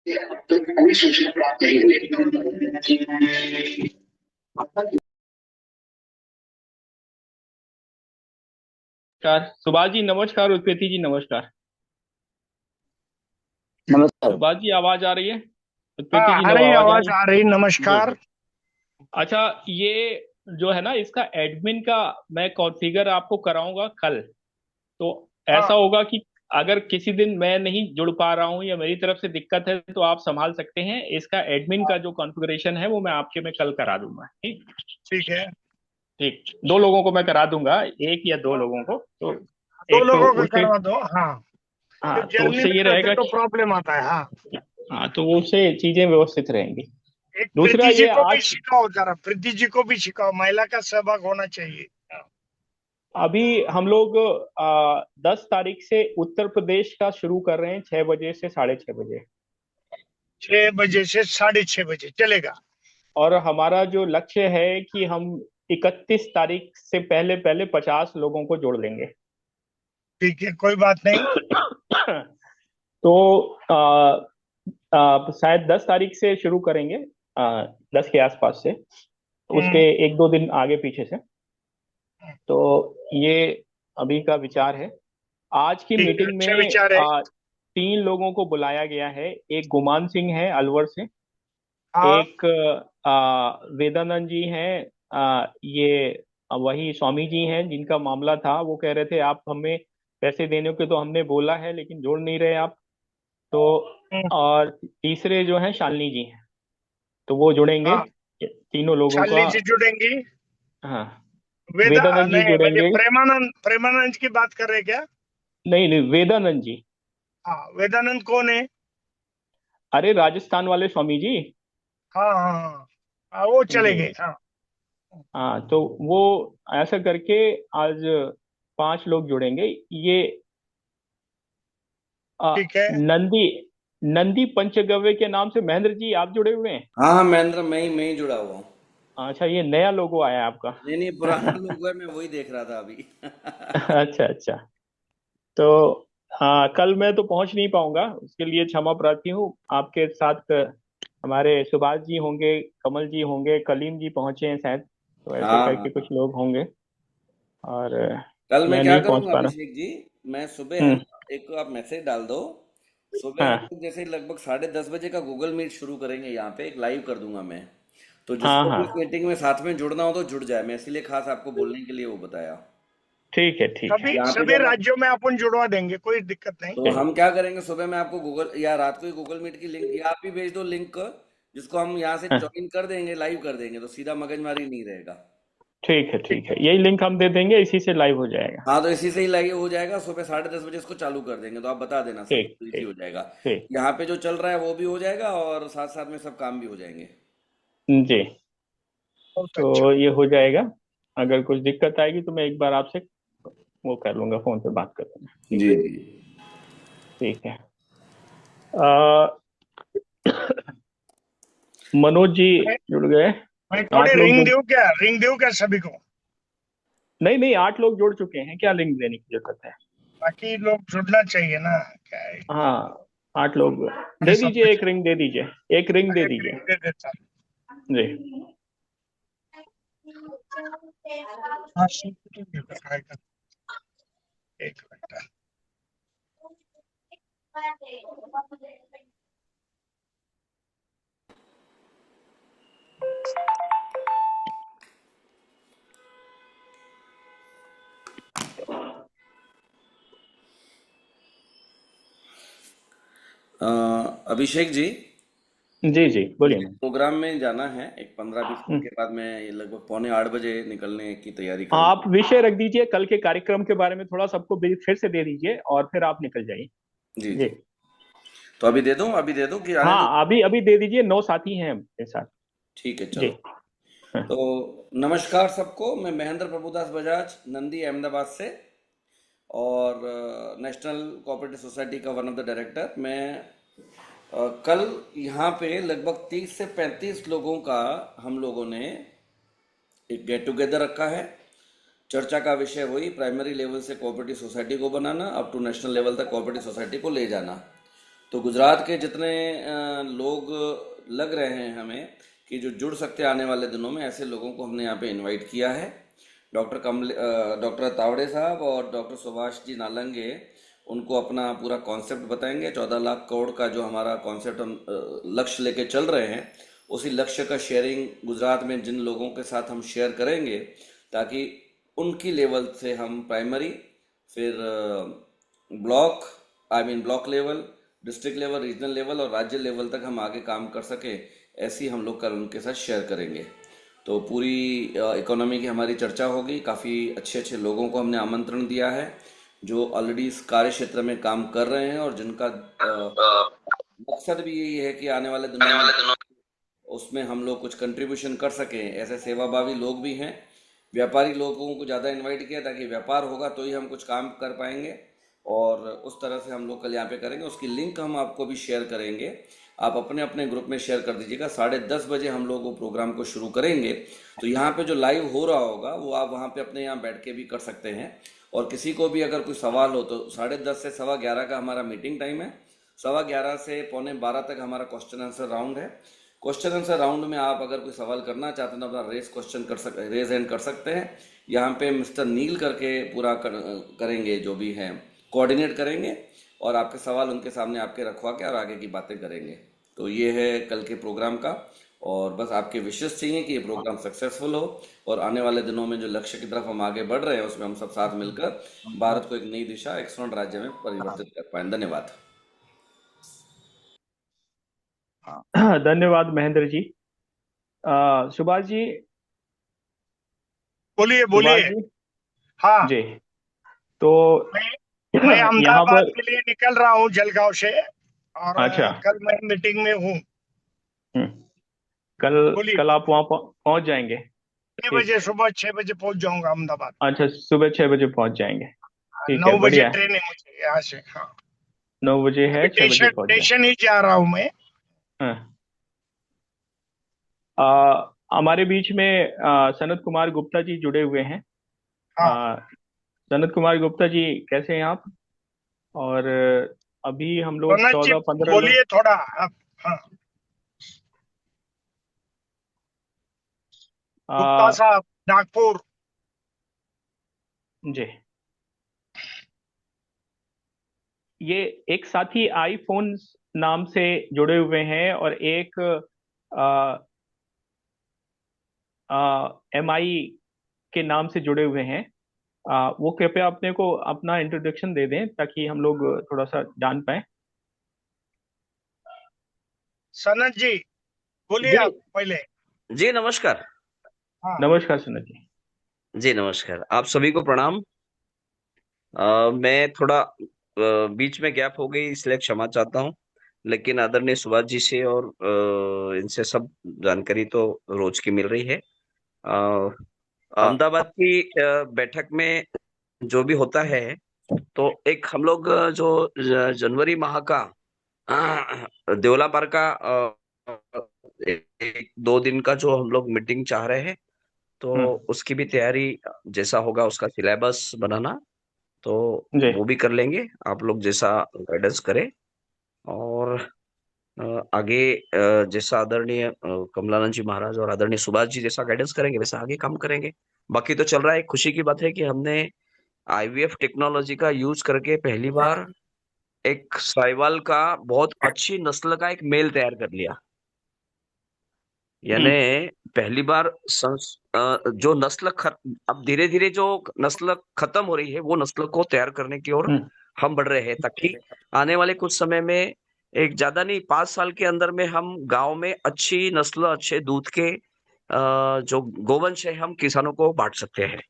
तो कोई सूचना प्राप्त नहीं हुई। नमस्कार सुभाष जी। नमस्कार उत्पत्ति जी। नमस्कार नमस्कार। सुभाष जी, आवाज आ रही है? उत्पत्ति हाँ, जी, आ नव रही आवाज आ आवाज रही आ रही। है जी नमस्कार। जी। अच्छा, ये जो है ना, इसका एडमिन का मैं कॉन्फ़िगर आपको कराऊंगा कल। तो ऐसा हाँ, होगा कि अगर किसी दिन मैं नहीं जुड़ पा रहा हूँ या मेरी तरफ से दिक्कत है तो आप संभाल सकते हैं। इसका एडमिन का जो कॉन्फ़िगरेशन है वो मैं आपके में कल करा दूंगा। ठीक। ठीक है। ठीक, दो लोगों को मैं करा दूंगा, एक या दो लोगों को। तो दो एक तो लोगों का उससे, करवा दो। हाँ, हाँ जब तो जर्नी उससे में ये रहते रहेगा तो कि, प्रॉब्लम आता है। हाँ, हाँ तो वो उससे चीजें व्यवस्थित रहेंगी। एक दूसरा प्रीति जी ये को भी आज, सिखाओ जरा, प्रीति जी को भी सिखाओ, महिला का सहभाग होना चाहिए। हाँ, अभी हम लोग 10 तारीख से उत्तर प्रदेश का शुरू कर रहे हैं, 6 बजे से 6:30 बजे। 6 बजे से 6:30 बजे चलेगा। और हमारा जो लक्ष्य है कि हम 31 तारीख से पहले पहले 50 लोगों को जोड़ लेंगे। ठीक है, कोई बात नहीं। तो शायद 10 तारीख से शुरू करेंगे, 10 के आसपास से, उसके हम्म, 1-2 दिन आगे पीछे से। तो ये अभी का विचार है। आज की ठीक है, मीटिंग अच्छा में विचार है। 3 लोगों को बुलाया गया है। एक गुमान सिंह है अलवर से, हाँ, एक वेदानंद जी हैं, ये वही स्वामी जी हैं जिनका मामला था। वो कह रहे थे आप हमें पैसे देने के, तो हमने बोला है लेकिन जोड़ नहीं रहे आप। तो हम्म, और तीसरे जो हैं शालिनी जी हैं, तो वो जुड़ेंगे। हाँ, तीनों लोगों का, शालिनी जी जुड़ेंगी। हाँ। वेदा वेदानंद जी नहीं, मुझे जुड़ेंगे। प्रेमानंद की बात कर रहे क्या? नहीं नहीं, वेदानंद जी। हाँ, वेदानंद कौन है? अरे राजस्थान वाले स्वामी जी। हाँ हाँ हाँ, हाँ, वो जी चलेंगे। जी। हाँ, हाँ तो वो ऐसा करके आज 5 लोग जुड़ेंगे। ये ठीक है। नंदी, नंदी पंचगव्य के नाम से महेंद्र जी आप जुड़े हुए हैं। हाँ हाँ महेंद्र, मैं ही जुड़ा हुआ हूँ। अच्छा, ये नया लोगो आया है आपका। नहीं नहीं, पुराना लोग है, मैं वही देख रहा था अभी। अच्छा अच्छा। तो हाँ, कल मैं तो पहुंच नहीं पाऊंगा, उसके लिए क्षमा प्रार्थी हूँ। आपके साथ हमारे सुभाष जी होंगे, कमल जी होंगे, कलीम जी पहुंचे हैं शायद, तो ऐसे हाँ करके हाँ। कुछ लोग होंगे। और कल मैं मैं क्या नहीं पहुंच करूंगा पा रहा। अभिषेक जी, मैं सुबह है हम्म। ना, एक तो आप मैसेज डाल दो। सुबह हम हाँ लोग जैसे लगभग 10:30 बजे का गूगल मीट शुरू करेंगे, यहाँ पे एक लाइव कर दूंगा मैं। तो हाँ जिसको भी इस हाँ। मीटिंग में साथ में जुड़ना हो तो जुड़ जाए, मैं इसीलिए खास आपको बोलने के लिए वो बताया। ठीक है ठीक है। सभी यहाँ पे सभी जब राज्यों में अपन जुड़वा देंगे, कोई दिक्कत नहीं। तो ठीक। हम क्या करेंगे, सुबह में आपको गूगल या रात को ही गूगल मीट की लिंक, या आप ही भेज दो लिंक, जिसको हम यहाँ से हाँ ज्वाइन कर देंगे, लाइव कर देंगे, तो सीधा मगजमारी नहीं रहेगा। ठीक है ठीक ठीक है। है, यही लिंक हम दे देंगे, इसी से लाइव हो जाएगा। हाँ, तो इसी से ही लाइव हो जाएगा। सुबह 10:30 बजे इसको चालू कर देंगे, तो आप बता देना सबको, ठीक तो इजी हो ठीक जाएगा। ठीक। यहाँ पे जो चल रहा है वो भी हो जाएगा, और साथ साथ में सब काम भी हो जाएंगे। जी। बहुत अच्छा। तो ये हो जाएगा। अगर कुछ दिक्कत आएगी तो मैं एक बार आपसे वो कर लूंगा, फोन पे बात कर लूंगा। ठीक जी है। जी। ठीक है। आ, मनोज जी मैं जुड़ गए। मैं थोड़ी 8 लोग रिंग जुड़, दूं क्या? रिंग दूं क्या सभी को? नहीं नहीं, 8 लोग जुड़ चुके हैं, क्या लिंक देने की जरूरत है। बाकी लोग जुड़ना चाहिए ना, क्या है? हाँ, 8 लोग अरे दे सब दीजिए, कुछ। एक रिंग दे दीजिए, एक रिंग दे एक दीजिए। रिंग दे देता हूं। जी। हाँ, शूटिंग भी बताएगा। एक मिनट। अ, अभिषेक जी, जी जी, बोलिए मुझे ना। प्रोग्राम में जाना है, एक 15-20 मिनट हम्म। के बाद मैं लगभग 8:45 बजे निकलने की तैयारी हाँ, आप करूंगा। विषय रख दीजिए कल के कार्यक्रम के बारे में, थोड़ा सबको फिर से दे दीजिए और फिर आप निकल जाइए। जी जी। जी। तो अभी दे दूं कि आने दो? हाँ, अभी अभी दे दीजिए, 9 साथी हैं मेरे साथ। ठीक है, जी। चलो। हाँ तो नमस्कार सबको, मैं महेंद्र प्रभुदास बजाज, नंदी अहमदाबाद से, और नेशनल कोऑपरेटिव सोसाइटी का वन ऑफ द डायरेक्टर। मैं कल यहाँ पे लगभग 30 से 35 लोगों का हम लोगों ने एक गेट टुगेदर रखा है। चर्चा का विषय वही, प्राइमरी लेवल से कोऑपरेटिव सोसाइटी को बनाना, अप टू नेशनल लेवल तक कोऑपरेटिव सोसाइटी को ले जाना। तो गुजरात के जितने लोग लग रहे हैं हमें कि जो जुड़ सकते हैं आने वाले दिनों में, ऐसे लोगों को हमने यहाँ पे इनवाइट किया है। डॉक्टर तावड़े साहब और डॉक्टर सुभाष जी नालंगे उनको अपना पूरा कॉन्सेप्ट बताएंगे। 14 लाख करोड़ का जो हमारा कॉन्सेप्ट हम लक्ष्य लेके चल रहे हैं, उसी लक्ष्य का शेयरिंग गुजरात में जिन लोगों के साथ हम शेयर करेंगे, ताकि उनकी लेवल से हम प्राइमरी, फिर block, block level, district level, regional level और राज्य लेवल तक हम आगे काम कर सके, ऐसी हम लोग कल उनके साथ शेयर करेंगे। तो पूरी इकोनॉमी की हमारी चर्चा होगी। काफ़ी अच्छे अच्छे लोगों को हमने आमंत्रण दिया है जो ऑलरेडी इस कार्य क्षेत्र में काम कर रहे हैं और जिनका मकसद भी यही है कि आने वाले दिनों में उसमें हम लोग कुछ कंट्रीब्यूशन कर सकें। ऐसे सेवाभावी लोग भी हैं। व्यापारी लोगों को ज़्यादा इनवाइट किया ताकि व्यापार होगा तो ही हम कुछ काम कर पाएंगे, और उस तरह से हम लोग कल यहाँ पे करेंगे। उसकी लिंक हम आपको भी शेयर करेंगे, आप अपने अपने ग्रुप में शेयर कर दीजिएगा। 10:30 बजे हम लोग वो प्रोग्राम को शुरू करेंगे। तो यहाँ पे जो लाइव हो रहा होगा वो आप वहाँ पे अपने यहाँ बैठ के भी कर सकते हैं। और किसी को भी अगर कोई सवाल हो तो 10:30 से 11:15 का हमारा मीटिंग टाइम है। 11:15 से 11:45 तक हमारा क्वेश्चन आंसर राउंड है। क्वेश्चन आंसर राउंड में आप अगर कोई सवाल करना चाहते हैं तो अपना रेज हैंड कर सकते हैं। यहाँ पे मिस्टर नील करके पूरा करेंगे, जो भी है कोऑर्डिनेट करेंगे और आपके सवाल उनके सामने आपके रखवा के और आगे की बातें करेंगे। तो ये है कल के प्रोग्राम का, और बस आपके विशेष चाहिए कि ये प्रोग्राम सक्सेसफुल हो और आने वाले दिनों में जो लक्ष्य की तरफ हम आगे बढ़ रहे हैं उसमें हम सब साथ मिलकर भारत को एक नई दिशा, एक स्वर्ण राज्य में परिवर्तित कर पाए। धन्यवाद। धन्यवाद महेंद्र जी। सुभाष जी। बोलिए सुभाष बोलिए। जी हाँ, जी। तो मैं यहाँ अहमदाबाद पर के लिए निकल रहा हूँ जलगांव से, और अच्छा। कल मैं मीटिंग में हूँ। हम्म, कल बोलिए। कल आप वहाँ पहुँच जाएंगे? 6 ठीक। बजे, सुबह 6 बजे पहुंच जाऊंगा अहमदाबाद। अच्छा, सुबह 6 बजे पहुँच जाएंगे। ठीक 9 है, बजे बढ़िया है। ट्रेन है मुझे यहाँ से। हाँ, 9 बजे है, अभी 6 बजे पहुँच जाए। स्टेशन ही जा रहा हूँ मैं। हाँ। हमारे बीच में सनत कुमार गुप्ता जी जुड़े हुए हैं। हाँ, सनत कुमार गुप्ता जी, कैसे हैं आप? और अभी हम लोग सोनल जी 14-15 लोग। बोलिए थोड़ा आप। हाँ, गुप्ता आ, साहब, नागपुर। जी। ये एक साथी आईफोन नाम से जुड़े हुए हैं और एक MI के नाम से जुड़े हुए हैं। वो कृपया अपने को अपना इंट्रोडक्शन दे दें ताकि हम लोग थोड़ा सा जान पाए। सनत जी बोलिए जी आप पहले। जी नमस्कार। हाँ, नमस्कार सनत जी। जी नमस्कार, आप सभी को प्रणाम। मैं थोड़ा बीच में गैप हो गई इसलिए क्षमा चाहता हूँ, लेकिन आदरणीय सुभाष जी से और इनसे सब जानकारी तो रोज की मिल रही है। अहमदाबाद की बैठक में जो भी होता है, तो एक हम लोग जो जनवरी माह का देवला पार का 1-2 दिन का जो हम लोग मीटिंग चाह रहे हैं, तो उसकी भी तैयारी जैसा होगा उसका सिलेबस बनाना, तो जी। वो भी कर लेंगे। आप लोग जैसा गाइडेंस करें, और आगे जैसा आदरणीय कमलानंद जी महाराज और आदरणीय सुभाष जी जैसा गाइडेंस करेंगे वैसा आगे काम करेंगे। बाकी तो चल रहा है। खुशी की बात है कि हमने IVF टेक्नोलॉजी का यूज करके पहली बार एक साहिवाल का बहुत अच्छी नस्ल का एक मेल तैयार कर लिया। यानी पहली बार जो नस्ल अब धीरे धीरे जो नस्ल खत्म हो रही है वो नस्ल को तैयार करने की ओर हम बढ़ रहे हैं, ताकि आने वाले कुछ समय में, एक ज्यादा नहीं 5 साल के अंदर में, हम गांव में अच्छी नस्ल, अच्छे दूध के जो गोवंश है हम किसानों को बांट सकते हैं।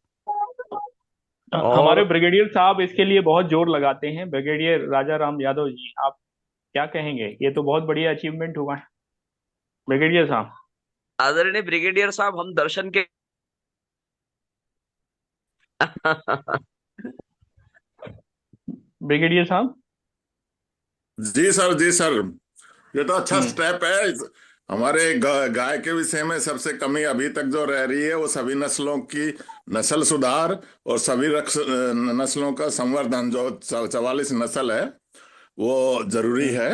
हमारे और ब्रिगेडियर साहब इसके लिए बहुत जोर लगाते हैं। ब्रिगेडियर राजा राम यादव जी, आप क्या कहेंगे? ये तो बहुत बढ़िया अचीवमेंट हुआ है ब्रिगेडियर साहब। आदरणीय ब्रिगेडियर साहब, हम दर्शन के ब्रिगेडियर साहब। जी सर, जी सर, ये तो अच्छा स्टेप है। हमारे गाय के विषय में सबसे कमी अभी तक जो रह रही है वो सभी नस्लों की नस्ल सुधार और सभी नस्लों का संवर्धन, जो 44 नस्ल है वो जरूरी है।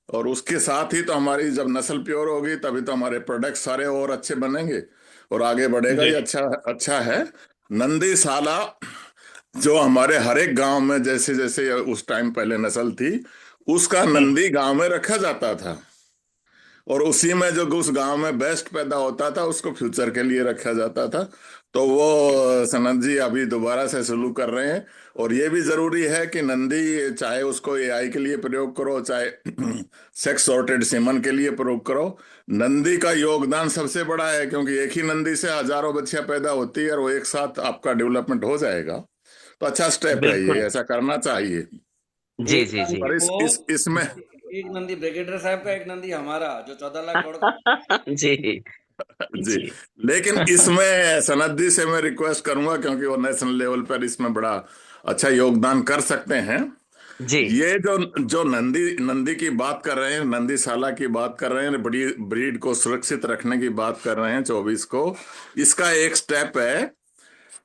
और उसके साथ ही तो हमारी जब नस्ल प्योर होगी तभी तो हमारे प्रोडक्ट सारे और अच्छे बनेंगे और आगे बढ़ेगा। जी। ये अच्छा अच्छा है। नंदी साला जो हमारे हर एक गांव में जैसे जैसे उस टाइम पहले नस्ल थी, उसका नंदी गांव में रखा जाता था और उसी में जो उस गांव में बेस्ट पैदा होता था उसको फ्यूचर के लिए रखा जाता था। तो वो सनत जी अभी दोबारा से शुरू कर रहे हैं। और ये भी जरूरी है कि नंदी चाहे उसको एआई के लिए प्रयोग करो, चाहे सेक्स सॉर्टेड सीमन के लिए प्रयोग करो, नंदी का योगदान सबसे बड़ा है, क्योंकि एक ही नंदी से हजारों बच्चियां पैदा होती है और वो एक साथ आपका डेवलपमेंट हो जाएगा। तो अच्छा स्टेप है, ये बिल्कुल। ऐसा करना चाहिए। जी एक जी जी। नंदी पर वो, इसमें एक नंदी ब्रिगेडियर साहब का, एक नंदी हमारा, जो 14 लाख करोड़ जी जी। जी लेकिन इसमें सनत जी से मैं रिक्वेस्ट करूंगा, क्योंकि वो नेशनल लेवल पर इसमें बड़ा अच्छा योगदान कर सकते हैं। जी ये जो जो नंदी नंदी की बात कर रहे हैं, नंदी साला की बात कर रहे हैं, बड़ी ब्रीड को सुरक्षित रखने की बात कर रहे हैं 24 को, इसका एक स्टेप है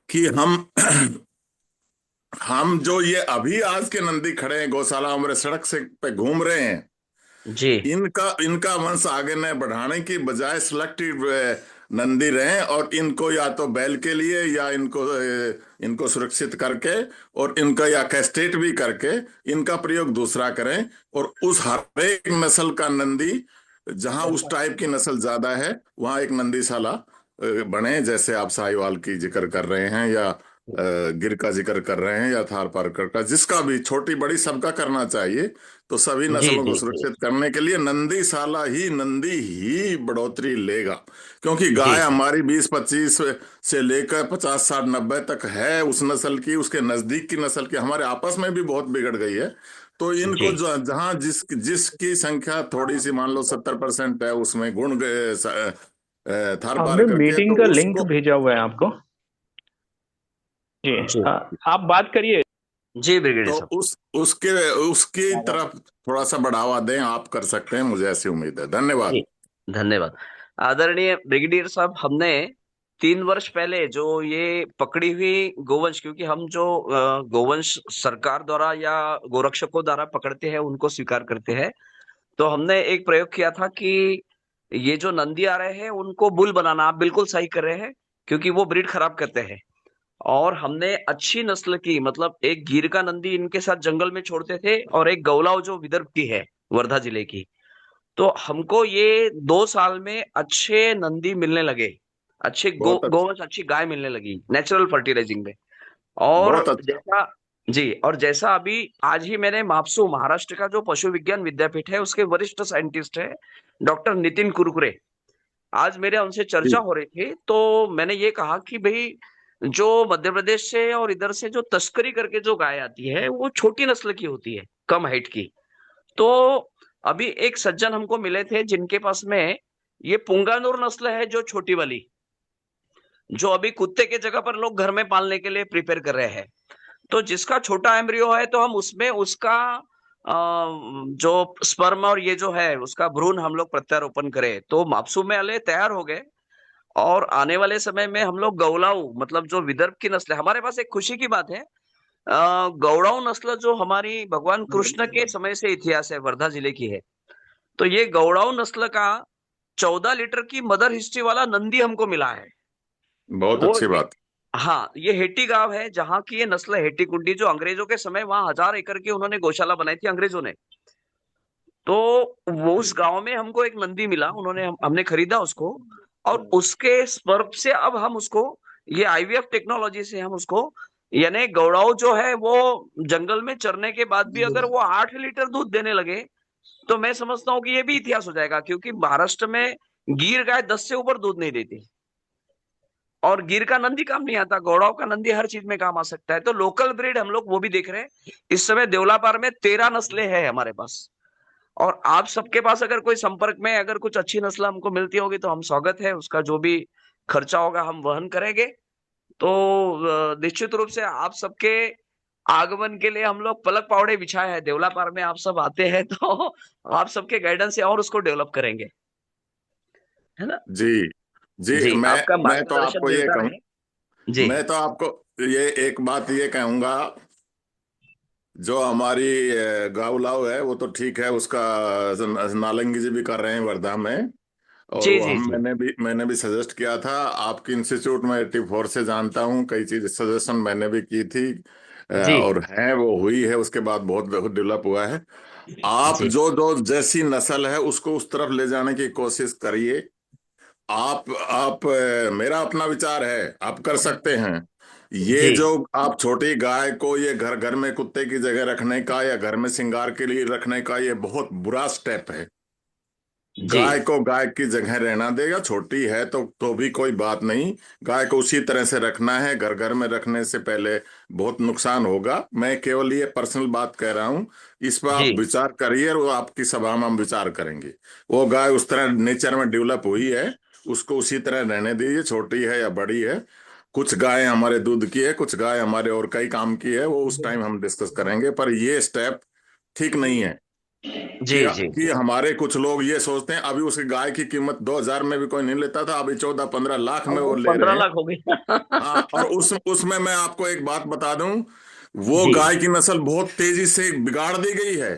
कि हम जो ये अभी आज के नंदी खड़े हैं गौशाला, हमारे सड़क से पे घूम रहे हैं, जी इनका इनका वंश आगे न बढ़ाने की बजाय सिलेक्टिव नंदी रहें और इनको या तो बैल के लिए या इनको सुरक्षित करके और इनका या कैस्ट्रेट भी करके इनका प्रयोग दूसरा करें। और उस हर एक नस्ल का नंदी, जहां उस टाइप की नस्ल ज्यादा है वहां एक नंदीशाला बने, जैसे आप साहिवाल की जिक्र कर रहे हैं या गिर का जिक्र कर रहे हैं या थार पारकर का, जिसका भी छोटी बड़ी सबका करना चाहिए। तो सभी जी नस्लों को जी जी सुरक्षित करने के लिए नंदी ही बढ़ोतरी लेगा, क्योंकि जी गाय जी हमारी 20-25 से लेकर 50-60-90 तक है उस नस्ल की, उसके नजदीक की नस्ल की हमारे आपस में भी बहुत बिगड़ गई है। तो इनको जी। जो जहां जिसकी संख्या थोड़ी सी मान लो 70% है, उसमें थार पार हमने करके तो मीटिंग का लिंक उसको। भेजा हुआ है आपको। जी। जी आप बात करिए। जी ब्रिगेडियर तो साहब। उसके उसकी तरफ थोड़ा सा बढ़ावा दें, आप कर सकते हैं, मुझे ऐसी उम्मीद है। जी धन्यवाद। धन्यवाद। आदरणीय ब्रिगेडियर साहब, हमने 3 वर्ष पहले जो ये पकड़ी हुई गोवंश, क्योंकि हम जो गोवंश सरकार द्वारा या गोरक्षकों द्वारा पकड़ते हैं उनको स्वीकार करते हैं, तो हमने एक प्रयोग किया था कि ये जो नंदी आ रहे हैं उनको बुल बनाना। आप बिल्कुल सही कर रहे हैं, क्योंकि वो ब्रीड खराब करते हैं। और हमने अच्छी नस्ल की, मतलब एक गिर का नंदी इनके साथ जंगल में छोड़ते थे और एक गौलाव जो विदर्भ की है, वर्धा जिले की। तो हमको ये 2 साल में अच्छे नंदी मिलने लगे, अच्छे बहुत अच्छा। गोवंश, अच्छी गाय मिलने लगी नेचुरल फर्टिलाइजिंग में। और बहुत अच्छा। जैसा, जी, और जैसा अभी आज ही मैंने मापसू, महाराष्ट्र का जो पशु विज्ञान विद्यापीठ है, उसके वरिष्ठ साइंटिस्ट है डॉक्टर नितिन कुरकुरे, आज मेरे उनसे चर्चा जी। हो रही थी। तो मैंने ये कहा कि भाई, जो मध्य प्रदेश से और इधर से जो तस्करी करके जो गाय आती है वो छोटी नस्ल की होती है, कम हाइट की। तो अभी एक सज्जन हमको मिले थे जिनके पास में ये पुंगानूर नस्ल है, जो छोटी वाली, जो अभी कुत्ते के जगह पर लोग घर में पालने के लिए प्रिपेयर कर रहे हैं। तो जिसका छोटा एम्ब्रियो है, तो हम उसमें उसका जो स्पर्म और ये जो है उसका भ्रूण हम लोग प्रत्यारोपण करें, तो मापसू में अले तैयार हो गए। और आने वाले समय में हम लोग गौलाऊ, मतलब जो विदर्भ की नस्ल है, हमारे पास एक खुशी की बात है, गौड़ाऊ नस्ल जो हमारी भगवान कृष्ण के समय से इतिहास है, वर्धा जिले की है। तो ये गौड़ाऊ नस्ल का 14 लीटर की मदर हिस्ट्री वाला नंदी हमको मिला है। बहुत वो अच्छी बात। हाँ, ये हेटी गांव है जहाँ की ये नस्ल है, हेटी कुंडी, जो अंग्रेजों के समय वहां 1000 एकड़ की उन्होंने गौशाला बनाई थी अंग्रेजों ने। तो वो उस गांव में हमको एक नंदी मिला, हमने खरीदा उसको। और उसके स्पर्म से अब हम उसको, ये आईवीएफ टेक्नोलॉजी से हम उसको, यानी गौड़ाऊ जो है वो जंगल में चरने के बाद भी अगर वो 8 लीटर दूध देने लगे, तो मैं समझता हूँ कि ये भी इतिहास हो जाएगा, क्योंकि महाराष्ट्र में गिर गाय 10 से ऊपर दूध नहीं देती। और गिर का नंदी काम नहीं आता, गौड़ाऊ का नंदी हर चीज में काम आ सकता है। तो लोकल ब्रीड हम लोग वो भी देख रहे हैं। इस समय देवलापार में 13 नस्लें हैं हमारे पास। और आप सबके पास अगर कोई संपर्क में अगर कुछ अच्छी नस्ल हमको मिलती होगी तो हम स्वागत है, उसका जो भी खर्चा होगा हम वहन करेंगे। तो निश्चित रूप से आप सबके आगमन के लिए हम लोग पलक पावड़े बिछाए हैं। देवलापार में आप सब आते हैं तो आप सबके गाइडेंस से और उसको डेवलप करेंगे, है ना। जी। जी। जी, मैं आपका मैं तो मार्गदर्शन आपको ये मिलता कहूँ रहे। जी मैं तो आपको ये एक बात ये कहूंगा, जो हमारी गावलाव है वो तो ठीक है, उसका नालंगी जी भी कर रहे हैं वर्धा में। और जी वो जी हम जी मैंने भी सजेस्ट किया था। आपकी इंस्टीट्यूट में 84 से जानता हूँ, कई चीज सजेशन मैंने भी की थी। जी और है वो हुई है, उसके बाद बहुत बहुत डेवलप हुआ है। आप जी जो जो जैसी नस्ल है उसको उस तरफ ले जाने की कोशिश करिए। आप मेरा अपना विचार है, आप कर सकते हैं। ये जी जो आप छोटी गाय को ये घर घर में कुत्ते की जगह रखने का या घर में श्रृंगार के लिए रखने का, ये बहुत बुरा स्टेप है। जी गाय को गाय की जगह रहना देगा, छोटी है तो भी कोई बात नहीं। गाय को उसी तरह से रखना है, घर घर में रखने से पहले बहुत नुकसान होगा। मैं केवल ये पर्सनल बात कह रहा हूँ। इस पर जी आप विचार करिए और वो आपकी सभा में हम विचार करेंगे। वो गाय उस तरह नेचर में डेवलप हुई है, उसको उसी तरह रहने दीजिए, छोटी है या बड़ी है। कुछ गाय हमारे दूध की है, कुछ गाय हमारे और कई काम की है, वो उस टाइम हम डिस्कस करेंगे। पर ये स्टेप ठीक नहीं है जी जी कि हमारे कुछ लोग ये सोचते हैं। अभी उसकी गाय की कीमत 2,000 में भी कोई नहीं लेता था, अभी 14-15 लाख में वो वो ले रहे 15 हैं। लाख हो गई। हाँ, और उसमें मैं आपको एक बात बता दूं, वो जी गाय की नस्ल बहुत तेजी से बिगाड़ दी गई है।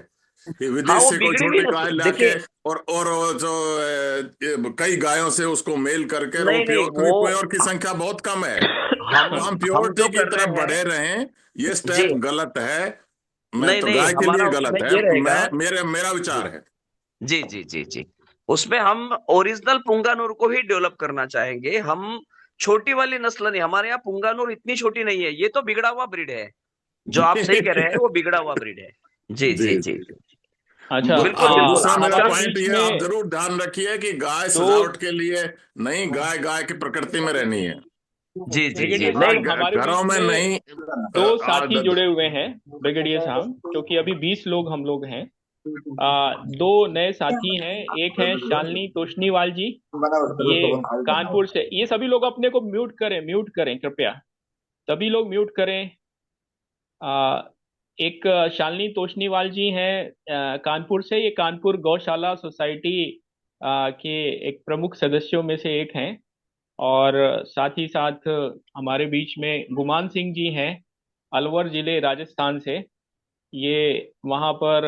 कि हाँ, विदेश वो से कोई बिगड़ी भी छोटी ना। गाय लाके देखिए, और वो जो कई गायों से उसको मेल करके, और वो नहीं नहीं प्योर, वो क्योंकि प्योर की संख्या बहुत कम है, तो हम हम प्योरिटी जो की कर तरफ रहे हैं। बढ़े रहें। ये जी स्टेप गलत है। मैं नहीं तो नहीं, गाय के हमारा लिए उसमें गलत है, ये रहेगा। मेरा जी विचार है। जी जी जी जी उसमें हम ओरिजिनल पुंगानूर को ही डेवलप करना चाहेंगे। हम छोटी वाली नस्ल नहीं, हमारे यहाँ पुंगानूर इतनी छोटी नहीं है, ये तो बिगड़ा हुआ ब्रीड है। जो आप सही कह रहे हैं, वो बिगड़ा हुआ ब्रीड है। जी जी जी जी जी। अच्छा, बिल्कुल बिल्कुल, दूसरा मेरा आपका। हमारे पॉइंट बीच ये, आप में जरूर ध्यान रखिए कि गाय दो सजावट के लिए नहीं, गाय गाय की प्रकृति में रहनी है। जी जी जी ब्रिगेडियर नहीं। साहब, हमारे घरों बीच में में नहीं। दो साथी जुड़े हुए हैं ब्रिगेडियर साहब, क्योंकि अभी 20 लोग हम लोग हैं। दो नए साथी हैं। एक है शालिनी तोषनीवाल जी, ये कानपुर से। ये सभी लोग अपने को म्यूट करें कृपया। सभी लोग म्यूट करें। आ, एक शालिनी तोषनीवाल जी हैं, कानपुर से। ये कानपुर गौशाला सोसाइटी के एक प्रमुख सदस्यों में से एक हैं। और साथ ही साथ हमारे बीच में गुमान सिंह जी हैं, अलवर जिले राजस्थान से। ये वहाँ पर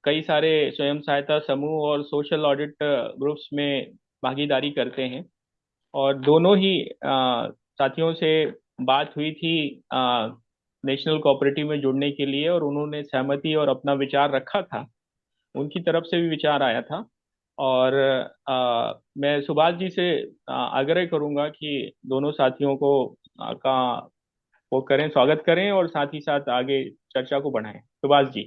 कई सारे स्वयं सहायता समूह और सोशल ऑडिट ग्रुप्स में भागीदारी करते हैं। और दोनों ही साथियों से बात हुई थी नेशनल कोऑपरेटिव में जुड़ने के लिए, और उन्होंने सहमति और अपना विचार रखा था। उनकी तरफ से भी विचार आया था। और मैं सुभाष जी से आग्रह करूंगा कि दोनों साथियों को का वो करें, स्वागत करें, और साथ ही साथ आगे चर्चा को बढ़ाएं। सुभाष जी।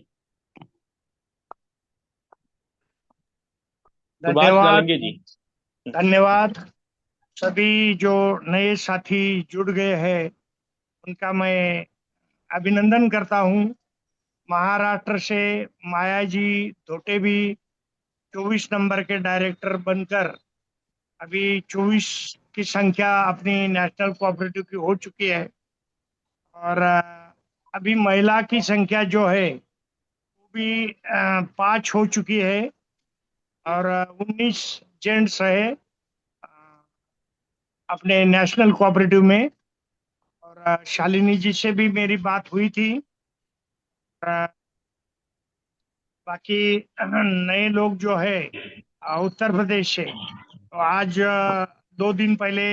सुभाष धन्यवाद। नालंगे जी। धन्यवाद। सभी जो नए साथी जुड़ गए हैं उनका मैं अभिनंदन करता हूं। महाराष्ट्र से माया जी धोटे भी 24 नंबर के डायरेक्टर बनकर अभी 24 की संख्या अपनी नेशनल कोऑपरेटिव की हो चुकी है। और अभी महिला की संख्या जो है वो भी 5 हो चुकी है। और 19 जेंट्स है अ, अपने नेशनल कोऑपरेटिव में। और शालिनी जी से भी मेरी बात हुई थी। अ, बाकी नए लोग जो है उत्तर प्रदेश से, तो आज 2 दिन पहले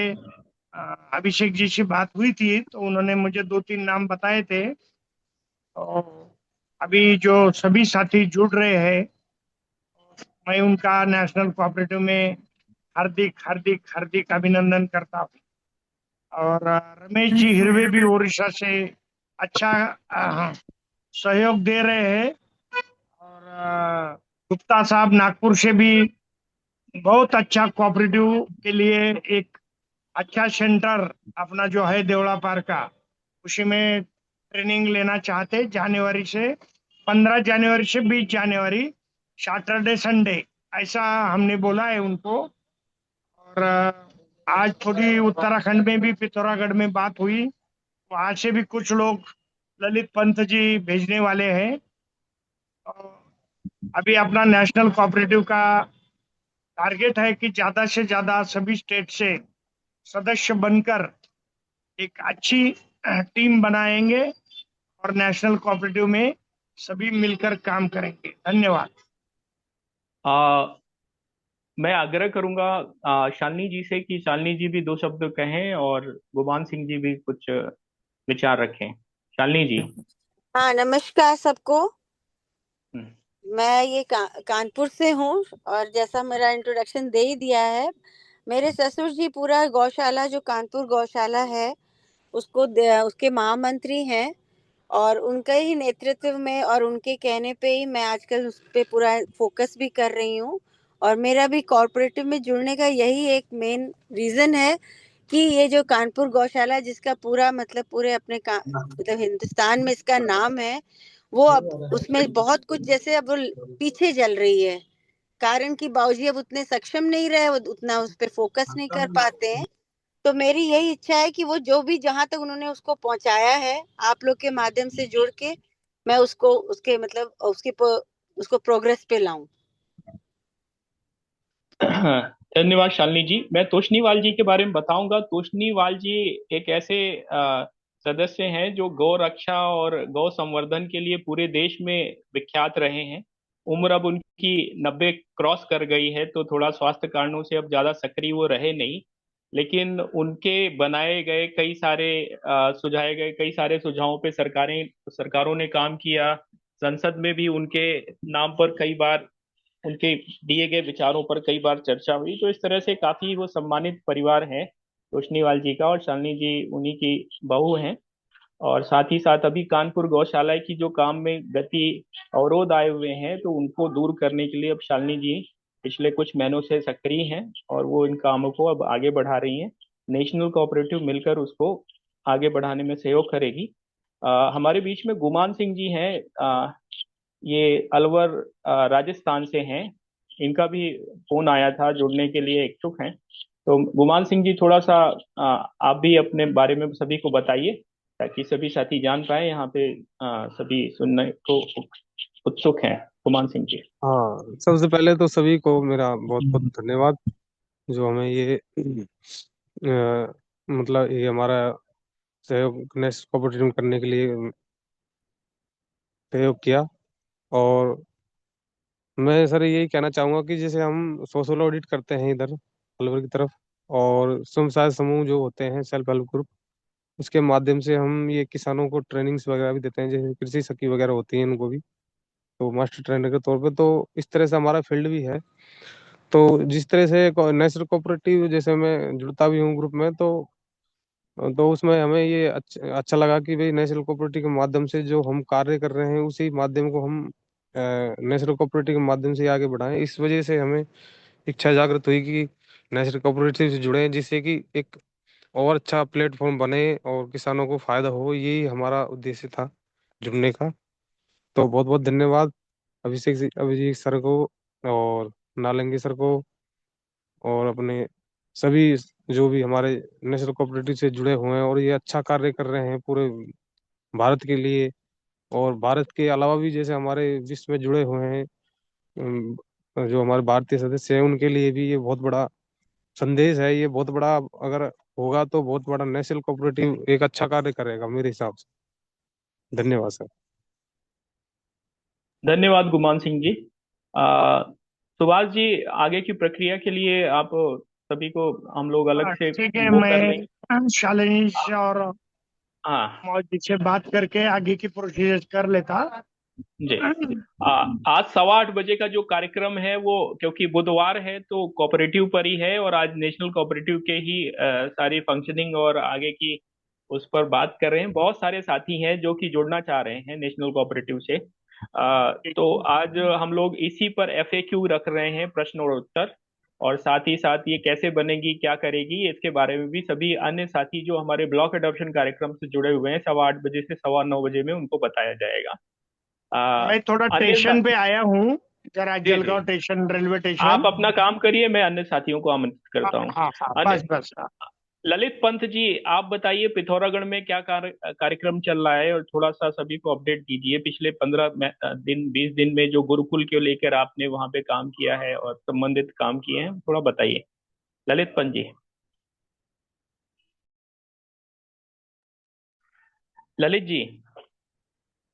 अभिषेक जी से बात हुई थी, तो उन्होंने मुझे 2-3 नाम बताए थे। तो अभी जो सभी साथी जुड़ रहे हैं, मैं उनका नेशनल कोऑपरेटिव में हार्दिक हार्दिक हार्दिक अभिनंदन करता हूँ। और रमेश जी हिरवे भी ओडिशा से अच्छा सहयोग दे रहे हैं। और गुप्ता साहब नागपुर से भी बहुत अच्छा कोऑपरेटिव के लिए एक अच्छा सेंटर अपना जो है देवड़ा पार का, उसी में ट्रेनिंग लेना चाहते। जनवरी से 15 जनवरी से 20 जनवरी, सैटरडे संडे, ऐसा हमने बोला है उनको। और आज थोड़ी उत्तराखंड में भी पिथौरागढ़ में बात हुई, वहां से भी कुछ लोग ललित पंत जी भेजने वाले हैं। तो अभी अपना नेशनल कोऑपरेटिव का टारगेट है कि ज्यादा से ज्यादा सभी स्टेट से सदस्य बनकर एक अच्छी टीम बनाएंगे और नेशनल कोऑपरेटिव में सभी मिलकर काम करेंगे। धन्यवाद। आ, मैं आग्रह करूंगा शालिनी जी से कि शालिनी जी भी दो शब्द कहें और गुमान सिंह जी भी कुछ विचार रखें। शालिनी जी। हाँ, नमस्कार सबको। हम्म। मैं ये कानपुर से हूँ और जैसा मेरा इंट्रोडक्शन दे ही दिया है, मेरे ससुर जी पूरा गौशाला जो कानपुर गौशाला है उसके महामंत्री हैं और उनके ही नेतृत्व में और उनके कहने पे ही मैं आजकल उस पे पूरा फोकस भी कर रही हूँ। और मेरा भी कॉरपोरेटिव में जुड़ने का यही एक मेन रीज़न है कि ये जो कानपुर गौशाला जिसका पूरा मतलब पूरे अपने मतलब हिंदुस्तान में इसका नाम है, वो अब उसमें बहुत कुछ जैसे अब वो पीछे चल रही है, कारण कि बाबूजी अब उतने सक्षम नहीं रहे, वो उतना उस पर फोकस नहीं कर पाते हैं। तो मेरी यही इच्छा है कि वो जो भी जहां तक उन्होंने उसको पहुंचाया है, आप लोग के माध्यम से जुड़ के मैं उसको उसके मतलब उसको प्रोग्रेस पे लाऊं। धन्यवाद शालिनी जी। मैं तोषनीवाल जी के बारे में बताऊंगा। तोषनीवाल जी एक ऐसे सदस्य हैं जो गौ रक्षा और गौ संवर्धन के लिए पूरे देश में विख्यात रहे हैं। उम्र अब उनकी 90 क्रॉस कर गई है, तो थोड़ा स्वास्थ्य कारणों से अब ज्यादा सक्रिय वो रहे नहीं। लेकिन उनके बनाए गए कई सारे सुझाए गए कई सारे सुझावों पे सरकारों ने काम किया। संसद में भी उनके नाम पर कई बार, उनके दिए गए विचारों पर कई बार चर्चा हुई। तो इस तरह से काफी वो सम्मानित परिवार है रोशनीवाल जी का, और शालिनी जी उन्हीं की बहू हैं। और साथ ही साथ अभी कानपुर गौशाला की जो काम में गति अवरोध आए हुए हैं, तो उनको दूर करने के लिए अब शालिनी जी पिछले कुछ महीनों से सक्रिय हैं और वो इन कामों को अब आगे बढ़ा रही हैं। नेशनल कोऑपरेटिव मिलकर उसको आगे बढ़ाने में सहयोग करेगी। हमारे बीच में गुमान सिंह जी हैं। ये अलवर राजस्थान से हैं। इनका भी फोन आया था, जुड़ने के लिए इच्छुक हैं। तो गुमान सिंह जी थोड़ा सा आप भी अपने बारे में सभी को बताइए, ताकि सभी साथी जान पाए। यहाँ पे सभी सुनने को उत्सुक हैं। गुमान सिंह जी। हाँ, सबसे पहले तो सभी को मेरा बहुत बहुत धन्यवाद जो हमें ये मतलब ये हमारा सहयोग नेक्स्ट कोऑपरेटिव करने के लिए सहयोग किया। और मैं सर यही कहना चाहूँगा कि जैसे हम सोशल ऑडिट करते हैं इधर अलवर की तरफ, और स्वयं सहायता समूह जो होते हैं सेल्फ हेल्प ग्रुप, उसके माध्यम से हम ये किसानों को ट्रेनिंग्स वगैरह भी देते हैं, जैसे कृषि सखी वगैरह होती हैं उनको भी, तो मास्टर ट्रेनर के तौर पे। तो इस तरह से हमारा फील्ड भी है। तो जिस तरह से नेशनल कोऑपरेटिव जैसे मैं जुड़ता भी हूँ ग्रुप में, तो उसमें हमें ये अच्छा लगा कि भाई नेशनल कोऑपरेटिव के माध्यम से जो हम कार्य कर रहे हैं उसी माध्यम को हम नेशनल कोऑपरेटिव के माध्यम से आगे बढ़ाएं। इस वजह से हमें इच्छा जागृत हुई कि नेशनल कोऑपरेटिव से जुड़े, जिससे कि एक और अच्छा प्लेटफॉर्म बने और किसानों को फायदा हो। यही हमारा उद्देश्य था जुड़ने का। तो बहुत बहुत धन्यवाद अभिजीत सर को और नालंगी सर को और अपने सभी जो भी हमारे नेशनल कोऑपरेटिव से जुड़े हुए हैं और ये अच्छा कार्य कर रहे हैं पूरे भारत के लिए। और भारत के अलावा भी जैसे हमारे विश्व में जुड़े हुए हैं जो हमारे भारतीय सदस्य हैं, उनके लिए भी ये बहुत बड़ा संदेश है। ये बहुत बड़ा अगर होगा तो बहुत बड़ा नेशनल कोऑपरेटिव एक अच्छा कार्य करेगा मेरे हिसाब से। धन्यवाद सर। धन्यवाद गुमान सिंह जी। सुभाष जी, आगे की प्रक्रिया के लिए आप सभी को हम लोग अलग से ठीक है, वो कर लेंगे। मैं शालिनी जी और हाँ मौज जी से बात करके आगे की प्रोसीजर कर लेता। जी। आज 8:15 का जो कार्यक्रम है वो, क्योंकि बुधवार है तो कोऑपरेटिव पर ही है, और आज नेशनल कोऑपरेटिव के ही सारी फंक्शनिंग और आगे की उस पर बात कर रहे हैं। बहुत सारे साथी हैं जो कि जुड़ना चाह रहे हैं नेशनल कोऑपरेटिव से। तो आज हम लोग इसी पर एफएक्यू रख रहे हैं, प्रश्न और उत्तर। और साथ ही साथ ये कैसे बनेगी, क्या करेगी, इसके बारे में भी सभी अन्य साथी जो हमारे ब्लॉक अडॉप्शन कार्यक्रम से जुड़े हुए हैं 8:15 से 9:15 में उनको बताया जाएगा। मैं थोड़ा अन्य स्टेशन पे आया हूँ, जरा जी जी, जलगांव स्टेशन, रेलवे आप स्टेशन। अपना काम करिए, मैं अन्य साथियों को आमंत्रित हाँ करता हूँ। हाँ हाँ, अन्य बस बस। ललित पंत जी, आप बताइए पिथौरागढ़ में क्या कार्यक्रम चल रहा है, और थोड़ा सा सभी को अपडेट दीजिए। पिछले 15 दिन 20 दिन में जो गुरुकुल को लेकर आपने वहां पे काम किया है और संबंधित काम किए हैं, थोड़ा बताइए ललित पंत जी। ललित जी।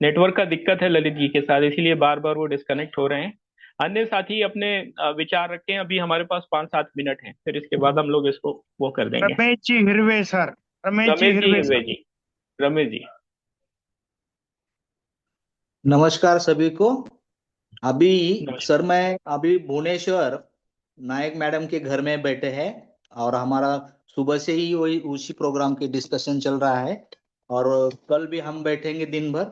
नेटवर्क का दिक्कत है ललित जी के साथ, इसीलिए बार बार वो डिस्कनेक्ट हो रहे हैं। अन्य साथी अपने विचार रखें। अभी हमारे पास 5-7 मिनट हैं, फिर इसके बाद हम लोग इसको वो कर देंगे। रमेश जी हिरवे सर, रमेश जी रमेश जी हिरवे हिरवे सर। जी। रमेश जी। नमस्कार सभी को। अभी नमस्कार। सर मैं अभी भुवनेश्वर नायक मैडम के घर में बैठे हैं, और हमारा सुबह से ही वही उसी प्रोग्राम की डिस्कशन चल रहा है। और कल भी हम बैठेंगे दिन भर,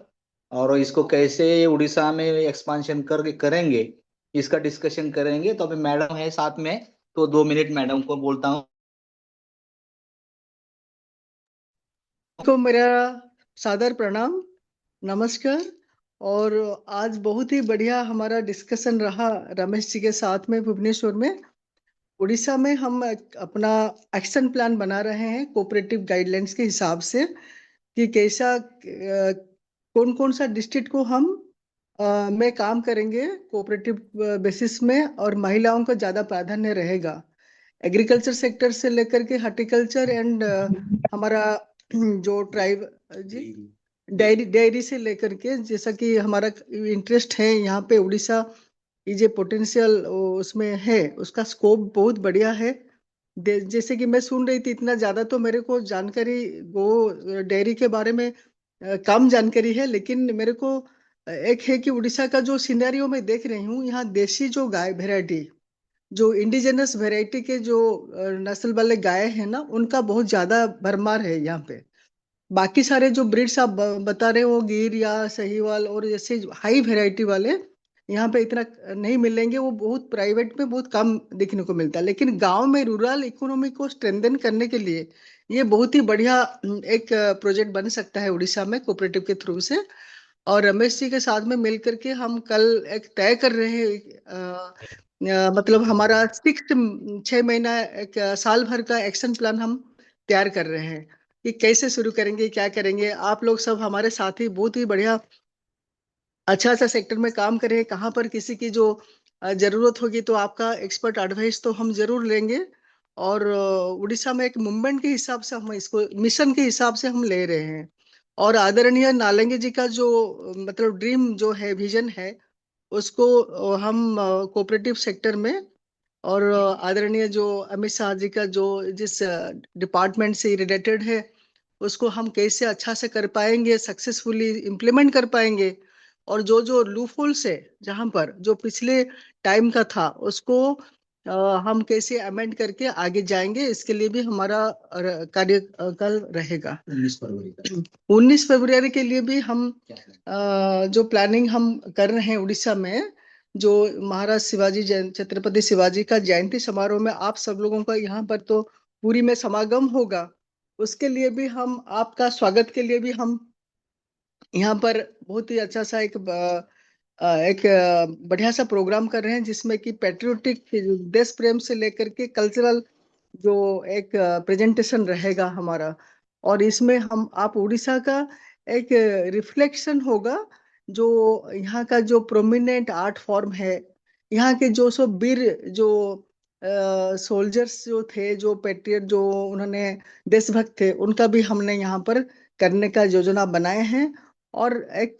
और इसको कैसे उड़ीसा में एक्सपांशन करके करेंगे इसका डिस्कशन करेंगे। तो अभी मैडम है साथ में, तो 2 मिनट मैडम को बोलता हूँ। को मेरा सादर प्रणाम, नमस्कार। और आज बहुत ही बढ़िया हमारा डिस्कशन रहा रमेश जी के साथ में भुवनेश्वर में। उड़ीसा में हम अपना एक्शन प्लान बना रहे हैं कोऑपरेटिव गाइडलाइंस के हिसाब से, कि कैसा कौन कौन सा डिस्ट्रिक्ट को हम में काम करेंगे कोऑपरेटिव बेसिस में, और महिलाओं को ज़्यादा प्राधान्य रहेगा। एग्रीकल्चर सेक्टर से लेकर के हॉर्टिकल्चर एंड हमारा जो ट्राइब जी डेयरी डेयरी से लेकर के, जैसा कि हमारा इंटरेस्ट है यहाँ पे उड़ीसा, ये जो पोटेंशियल उसमें है, उसका स्कोप बहुत बढ़िया है। जैसे कि मैं सुन रही थी, इतना ज्यादा तो मेरे को जानकारी गो डेयरी के बारे में कम जानकारी है, लेकिन मेरे को एक है कि उड़ीसा का जो सिनेरियो मैं देख रही हूँ, यहाँ देसी जो गाय वेराइटी, जो इंडिजिनस वेराइटी के जो नस्ल वाले गाय हैं ना, उनका बहुत ज्यादा भरमार है यहाँ पे। बाकी सारे जो ब्रीड्स आप बता रहे हो, गिर या सहीवाल और जैसे हाई वेराइटी वाले, यहाँ पे इतना नहीं मिलेंगे। वो बहुत प्राइवेट में बहुत कम देखने को मिलता है, लेकिन गांव में रूरल इकोनॉमी को स्ट्रेंथन करने के लिए ये बहुत ही बढ़िया एक प्रोजेक्ट बन सकता है उड़ीसा में कोऑपरेटिव के थ्रू से। और रमेश जी के साथ में मिल करके हम कल एक तय कर रहे हैं, मतलब हमारा 6 महीना एक साल भर का एक्शन प्लान हम तैयार कर रहे हैं कि कैसे शुरू करेंगे, क्या करेंगे। आप लोग सब हमारे साथी बहुत ही बढ़िया अच्छा सा सेक्टर में काम करें। कहाँ पर किसी की जो जरूरत होगी तो आपका एक्सपर्ट एडवाइस तो हम जरूर लेंगे। और उड़ीसा में एक मूवमेंट के हिसाब से हम इसको मिशन के हिसाब से हम ले रहे हैं। और आदरणीय नालंगे जी का जो मतलब ड्रीम जो है, विजन है, उसको हम कोऑपरेटिव सेक्टर में, और आदरणीय जो अमित शाह जी का जो जिस डिपार्टमेंट से रिलेटेड है, उसको हम कैसे अच्छा से कर पाएंगे, सक्सेसफुली इम्प्लीमेंट कर पाएंगे। और जो जो लूपहोल्स है, जहां पर जो पिछले टाइम का था, उसको हम कैसे अमेंड करके आगे जाएंगे, इसके लिए भी हमारा कार्य कल रहेगा। 19 फरवरी के लिए भी हम जो प्लानिंग हम कर रहे हैं उड़ीसा में, जो महाराज शिवाजी छत्रपति शिवाजी का जयंती समारोह में आप सब लोगों का यहाँ पर तो पूरी में समागम होगा, उसके लिए भी हम आपका स्वागत के लिए भी हम यहाँ पर बहुत ही अच्छा सा एक बढ़िया सा प्रोग्राम कर रहे हैं, जिसमें कि पेट्रियोटिक देश प्रेम से लेकर के कल्चरल जो एक प्रेजेंटेशन रहेगा हमारा। और इसमें हम आप उड़ीसा का एक रिफ्लेक्शन होगा, जो यहाँ का जो प्रोमिनेंट आर्ट फॉर्म है, यहाँ के जो सब वीर जो सोल्जर्स जो थे, जो पेट्रियट जो उन्होंने देशभक्त थे, उनका भी हमने यहाँ पर करने का योजना बनाए हैं। और एक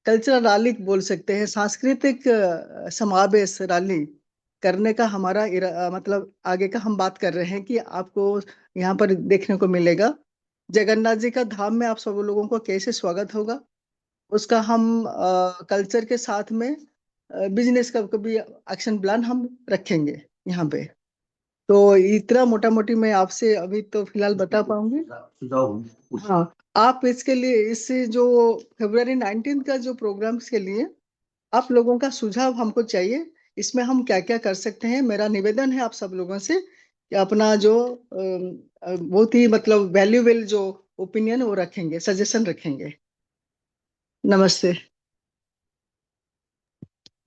कल्चरल रैली बोल सकते हैं, सांस्कृतिक समावेश रैली करने का हमारा मतलब आगे का हम बात कर रहे हैं कि आपको यहाँ पर देखने को मिलेगा। जगन्नाथ जी का धाम में आप सब लोगों को कैसे स्वागत होगा, उसका हम कल्चर के साथ में बिजनेस का भी एक्शन प्लान हम रखेंगे यहाँ पे। तो इतना मोटा मोटी मैं आपसे अभी तो फिलहाल बता पाऊंगी। हाँ, आप इसके लिए इस जो February 19 का जो प्रोग्राम्स के लिए आप लोगों का सुझाव हमको चाहिए, इसमें हम क्या क्या कर सकते हैं। मेरा निवेदन है आप सब लोगों से कि अपना जो बहुत ही मतलब वैल्यूएबल जो ओपिनियन वो रखेंगे, सजेशन रखेंगे। नमस्ते।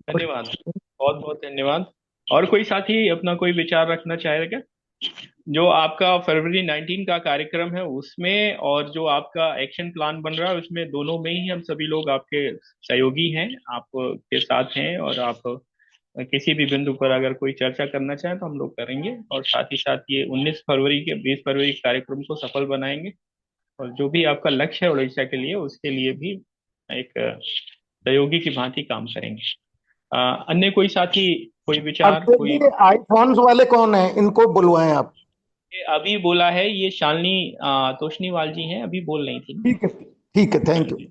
धन्यवाद, बहुत बहुत धन्यवाद। और कोई साथी अपना कोई विचार रखना चाहेगा? जो आपका February 19 का कार्यक्रम है उसमें, और जो आपका एक्शन प्लान बन रहा है उसमें, दोनों में ही हम सभी लोग आपके सहयोगी हैं, आपके साथ हैं। और आप किसी भी बिंदु पर अगर कोई चर्चा करना चाहें तो हम लोग करेंगे, और साथ ही साथ ये 19 फरवरी के 20 फरवरी के कार्यक्रम को सफल बनाएंगे। और जो भी आपका लक्ष्य है उड़ीसा के लिए, उसके लिए भी एक सहयोगी की भांति काम करेंगे। अन्य कोई साथी, कोई विचार, अभिषेक कोई? जी, आईफोन्स वाले कौन है, इनको बुलवाएं आप। ये अभी बोला है, ये शालिनी तोषनीवाल जी हैं, अभी बोल रही थी। ठीक है, ठीक है, थैंक यू।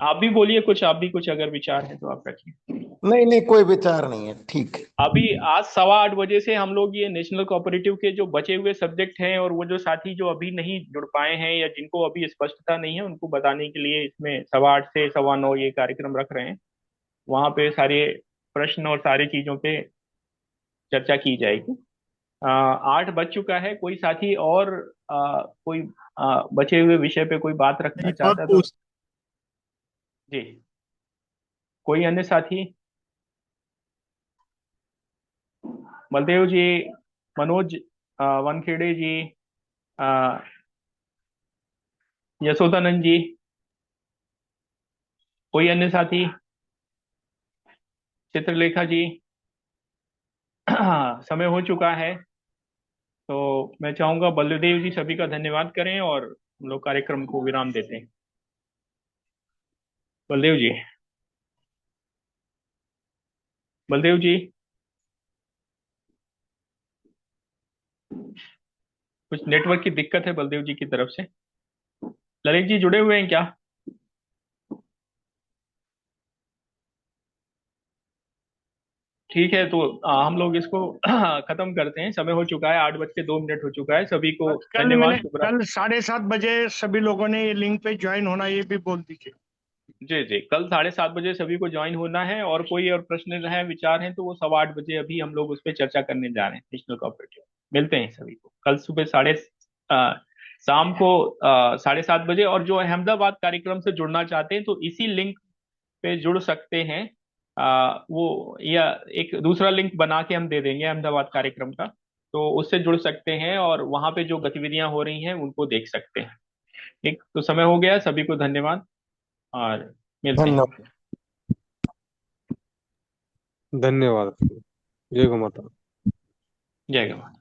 आप भी बोलिए कुछ, आप भी कुछ अगर विचार है तो आप रखिए। नहीं नहीं, कोई विचार नहीं है, ठीक है। अभी आज 8:15 से हम लोग ये नेशनल कोऑपरेटिव के जो बचे हुए सब्जेक्ट हैं, और वो जो साथी जो अभी नहीं जुड़ पाए हैं या जिनको अभी स्पष्टता नहीं है, उनको बताने के लिए इसमें 8:15 से 9:15 ये कार्यक्रम रख रहे हैं। वहां पे सारे प्रश्न और सारी चीजों पे चर्चा की जाएगी। 8 बज चुका है। कोई साथी और कोई बचे हुए विषय पे कोई बात रखना चाहता है तो? जी, कोई अन्य साथी? बलदेव जी, मनोज वानखेड़े जी, यशोदानंद जी, कोई अन्य साथी? चित्रलेखा जी? समय हो चुका है, तो मैं चाहूंगा बलदेव जी सभी का धन्यवाद करें और हम लोग कार्यक्रम को विराम देते हैं। बलदेव जी, बलदेव जी, कुछ नेटवर्क की दिक्कत है बलदेव जी की तरफ से। ललित जी जुड़े हुए हैं क्या? ठीक है, तो हम लोग इसको खत्म करते हैं। समय हो चुका है, 8:02 हो चुका है। सभी को धन्यवाद, शुभ रात्रि। कल 7:30 सभी लोगों ने ये लिंक पे ज्वाइन होना, ये भी बोल दीजिए। जी जी, कल 7:30 सभी को ज्वाइन होना है, और कोई और प्रश्न है, विचार हैं, तो वो 8:15 अभी हम लोग उस पर चर्चा करने जा रहे हैं नेशनल कोऑपरेटिव। मिलते हैं सभी को कल सुबह शाम को 7:30। और जो अहमदाबाद कार्यक्रम से जुड़ना चाहते हैं तो इसी लिंक पे जुड़ सकते हैं। वो या एक दूसरा लिंक बना के हम दे देंगे अहमदाबाद कार्यक्रम का, तो उससे जुड़ सकते हैं और वहां पे जो गतिविधियां हो रही हैं उनको देख सकते हैं। ठीक, तो समय हो गया, सभी को धन्यवाद और मिलते हैं। धन्यवाद। धन्यवाद। जय गौ माता। जय गौ माता।